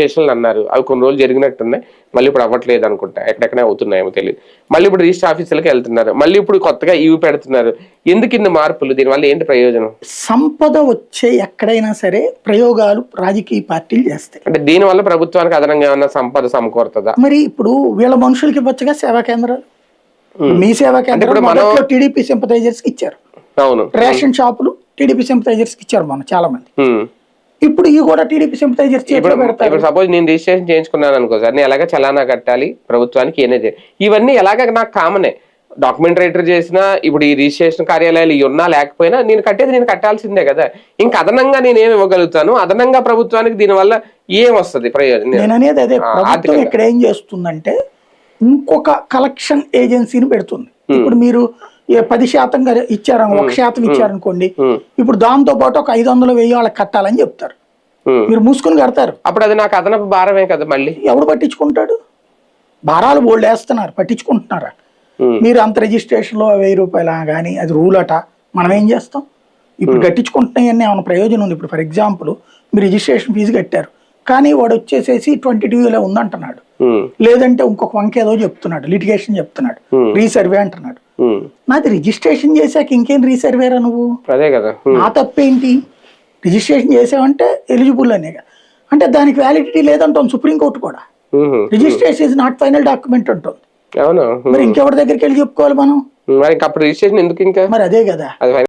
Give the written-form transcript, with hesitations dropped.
రిజిస్ట్రేషన్లు అన్నారు, అవి కొన్ని రోజులు జరిగినట్టున్నాయి, మళ్ళీ ఇప్పుడు అవ్వట్లేదు అనుకుంటా, ఎక్కడెక్కడే అవుతున్నాయేమో తెలియదు. మళ్ళీ ఇప్పుడు రిజిస్టర్ ఆఫీసులకు వెళ్తున్నారు, మళ్ళీ ఇప్పుడు కొత్తగా ఇవి పెడుతున్నారు. ఎందుకు ఇన్ని మార్పులు? దీనివల్ల ఏంటి ప్రయోజనం? సంపద వచ్చే ఎక్కడైనా సరే ప్రయోగాలు రాజకీయ పార్టీలు చేస్తాయి. అంటే దీనివల్ల ప్రభుత్వానికి అదనంగా ఏమన్నా సంపద సమకూరుతుందా? మరి ఇప్పుడు వీళ్ళ మనుషులకి ఇవ్వచ్చుగా సేవా కేంద్రాలు. మీ సేవా కేంద్రాలు మొదట్లో టీడీపీ సింపథైజర్స్ కి ఇచ్చారు. అవును. రేషన్ షాపులు టీడీపీ సింపథైజర్స్ కి ఇచ్చారు మన చాలా మంది. ఇప్పుడు ఇవి కూడా టీడీపీ సింపథైజర్స్ చేతిలో పెడతారు. ఇప్పుడు సపోజ్ నేను రిజిస్ట్రేషన్ చేయించుకున్నాను అనుకో సార్, నేను ఎలాగ చలానా కట్టాలి ప్రభుత్వానికి, ఏనేది ఇవన్నీ ఎలాగ నాకు కామనే. డాక్యుమెంట్ రైటర్ చేసినా, ఇప్పుడు ఈ రిజిస్ట్రేషన్ కార్యాలయాలు ఇవి ఉన్నా లేకపోయినా నేను కట్టేది నేను కట్టాల్సిందే కదా. ఇంకా అదనంగా నేను ఏమి ఇవ్వగలుగుతాను? అదనంగా ప్రభుత్వానికి దీనివల్ల ఏం వస్తుంది ప్రయోజనం? నేను అనేది అదే, ప్రభుత్వం ఇక్కడ ఏం చేస్తుందంటే ఇంకొక కలెక్షన్ ఏజెన్సీని పెడుతుంది. ఇప్పుడు మీరు 10% ఇచ్చారు, 1% ఇచ్చారనుకోండి, ఇప్పుడు దాంతో పాటు ఒక 500, 1000 వాళ్ళకి కట్టాలని చెప్తారు. మీరు మూసుకుని కడతారు. అప్పుడు అది నాకు అదనపు భారమే కదా. మళ్ళీ ఎవడు పట్టించుకుంటాడు? భారాలు బోల్డ్ వేస్తున్నారు, పట్టించుకుంటున్నారా? మీరు అంత రిజిస్ట్రేషన్ లో 1000 రూపాయలు కానీ అది రూల్ అట, మనం ఏం చేస్తాం? ఇప్పుడు కట్టించుకుంటున్నాయన్నీ ఏమైనా ప్రయోజనం ఉంది? ఇప్పుడు ఫర్ ఎగ్జాంపుల్ మీరు రిజిస్ట్రేషన్ ఫీజు కట్టారు, కానీ వాడు వచ్చేసేసి 22 ఉందంటున్నాడు, లేదంటే ఇంకొక వంక ఏదో చెప్తున్నాడు, లిటిగేషన్ చెప్తున్నాడు, రీసర్వే అంటున్నాడు. నాది రిజిస్ట్రేషన్ చేశాక ఇంకేం రీసర్వేరా నువ్వు? అదే కదా. నా తప్పేంటి? రిజిస్ట్రేషన్ చేసావంటే ఎలిజిబుల్ అనే, అంటే దానికి వ్యాలిడిటీ లేదంటుంది సుప్రీంకోర్టు కూడా. Registration is not final document ఉంటుంది. అవును. మరి ఇంకెవరి దగ్గరికి వెళ్ళి చెప్పుకోవాలి మనం? మరి అప్పుడు రిజిస్ట్రేషన్ ఎందుకు? ఇంకా మరి అదే కదా.